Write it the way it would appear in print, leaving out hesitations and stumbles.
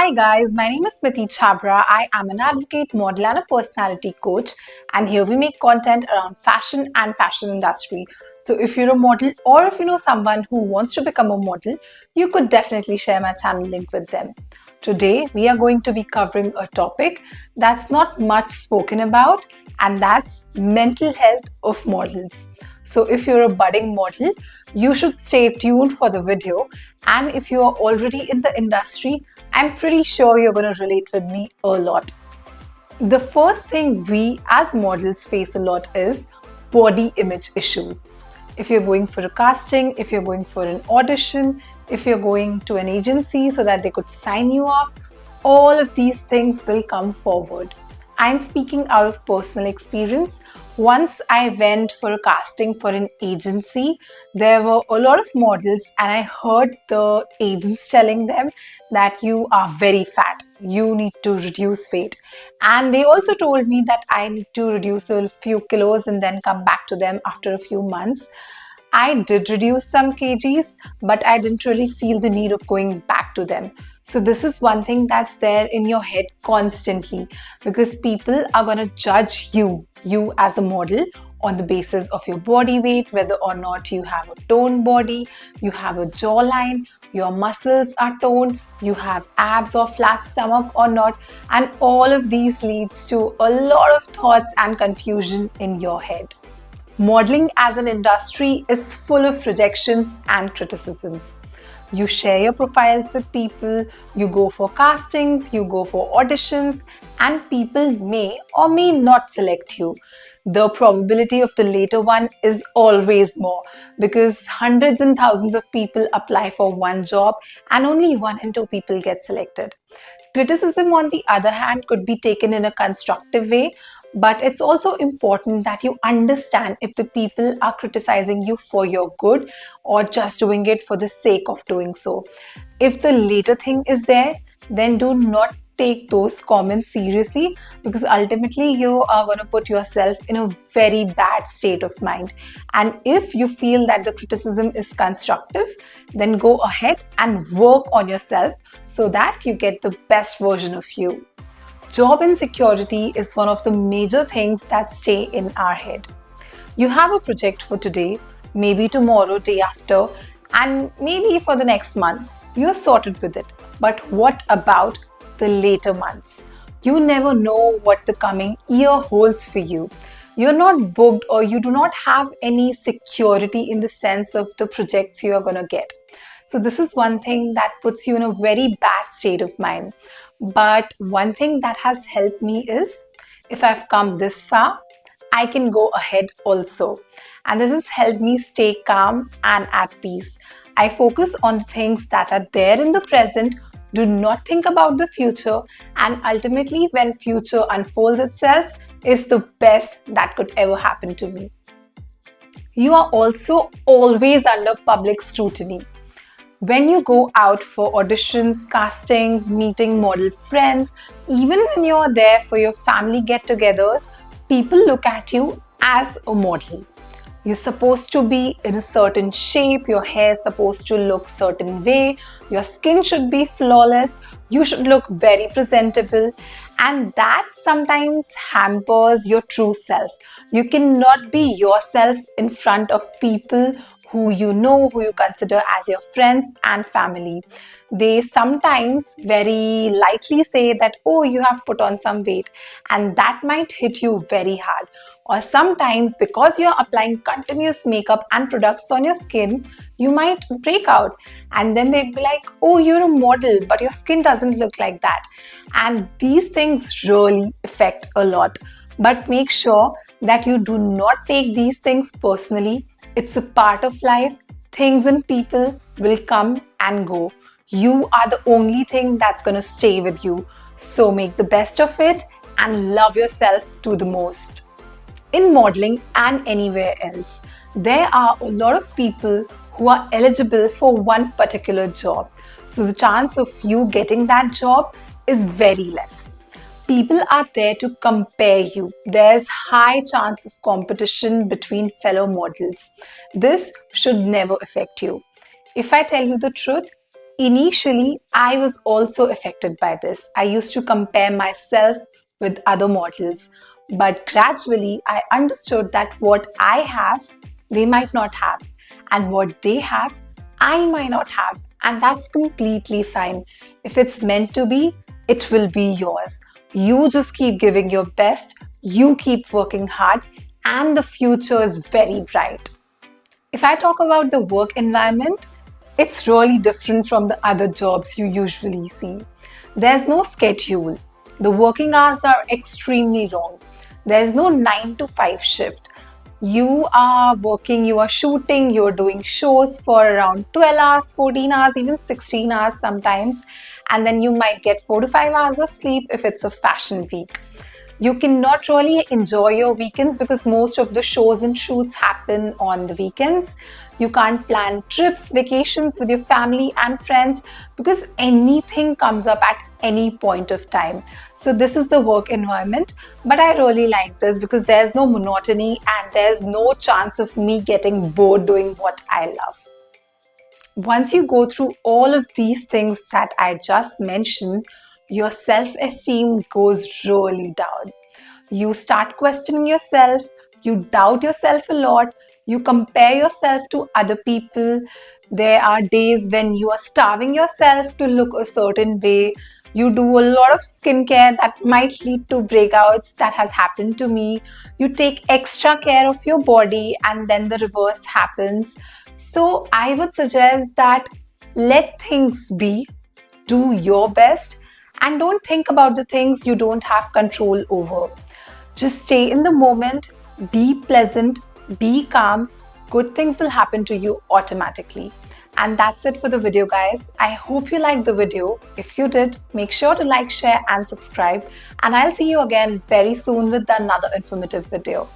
Hi guys, my name is Smiti Chhabra. I am an advocate, model and a personality coach, and here we make content around fashion and fashion industry. So if you're a model or if you know someone who wants to become a model, you could definitely share my channel link with them. Today we are going to be covering a topic that's not much spoken about, and that's mental health of models. So if you're a budding model, you should stay tuned for the video, and if you are already in the industry, I'm pretty sure you're going to relate with me a lot. The first thing we as models face a lot is body image issues. If you're going for a casting, if you're going for an audition, if you're going to an agency so that they could sign you up, all of these things will come forward. I'm speaking out of personal experience. Once I went for a casting for an agency, there were a lot of models, and I heard the agents telling them that you are very fat, you need to reduce weight. And they also told me that I need to reduce a few kilos and then come back to them after a few months. I did reduce some kgs, but I didn't really feel the need of going back to them. So this is one thing that's there in your head constantly, because people are going to judge you as a model on the basis of your body weight, whether or not you have a toned body, you have a jawline, your muscles are toned, you have abs or flat stomach or not, and all of these leads to a lot of thoughts and confusion in your head. Modeling as an industry is full of rejections and criticisms. You share your profiles with people, you go for castings, you go for auditions, and people may or may not select you. The probability of the later one is always more, because hundreds and thousands of people apply for one job and only 1 in 2 people get selected. Criticism, on the other hand, could be taken in a constructive way, but it's also important that you understand if the people are criticizing you for your good or just doing it for the sake of doing so. If the later thing is there, then do not take those comments seriously, because ultimately you are going to put yourself in a very bad state of mind. And if you feel that the criticism is constructive, then go ahead and work on yourself so that you get the best version of you. Job insecurity is one of the major things that stay in our head. You have a project for today, maybe tomorrow, day after, and maybe for the next month. You're sorted with it. But what about the later months? You never know what the coming year holds for you. You're not booked, or you do not have any security in the sense of the projects you are going to get. So this is one thing that puts you in a very bad state of mind. But one thing that has helped me is, if I've come this far, I can go ahead also. And this has helped me stay calm and at peace. I focus on the things that are there in the present, do not think about the future, and ultimately when future unfolds itself is the best that could ever happen to me. You are also always under public scrutiny. When you go out for auditions, castings, meeting model friends, even when you're there for your family get-togethers, people look at you as a model. You're supposed to be in a certain shape, your hair is supposed to look certain way, your skin should be flawless, you should look very presentable, and that sometimes hampers your true self. You cannot be yourself in front of people who you know, who you consider as your friends and family. They sometimes very lightly say that, oh, you have put on some weight, and that might hit you very hard. Or sometimes, because you're applying continuous makeup and products on your skin, you might break out, and then they'd be like, oh, you're a model, but your skin doesn't look like that. And these things really affect a lot. But make sure that you do not take these things personally. It's a part of life. Things and people will come and go. You are the only thing that's going to stay with you. So make the best of it and love yourself to the most. In modeling and anywhere else, there are a lot of people who are eligible for one particular job. So the chance of you getting that job is very less. People are there to compare you. There's high chance of competition between fellow models. This should never affect you. If I tell you the truth, Initially, I was also affected by this. I used to compare myself with other models, but gradually I understood that what I have, they might not have, and what they have, I might not have, and that's completely fine. If it's meant to be, it will be yours. You just keep giving your best, you keep working hard, and the future is very bright. If I talk about the work environment, it's really different from the other jobs you usually see. There's no schedule. The working hours are extremely long. There's no 9 to 5 shift. You are working, you are shooting, you're doing shows for around 12 hours, 14 hours, even 16 hours sometimes. And then you might get 4 to 5 hours of sleep if it's a fashion week. You cannot really enjoy your weekends because most of the shows and shoots happen on the weekends. You can't plan trips, vacations with your family and friends because anything comes up at any point of time. So this is the work environment, but I really like this because there's no monotony and there's no chance of me getting bored doing what I love. Once you go through all of these things that I just mentioned, your self-esteem goes really down. You start questioning yourself, you doubt yourself a lot, you compare yourself to other people. There are days when you are starving yourself to look a certain way. You do a lot of skincare that might lead to breakouts. That has happened to me. You take extra care of your body and then the reverse happens. So I would suggest that let things be, do your best, and don't think about the things you don't have control over. Just stay in the moment, be pleasant, be calm. Good things will happen to you automatically. And that's it for the video, guys. I hope you liked the video. If you did, make sure to like, share, and subscribe. And I'll see you again very soon with another informative video.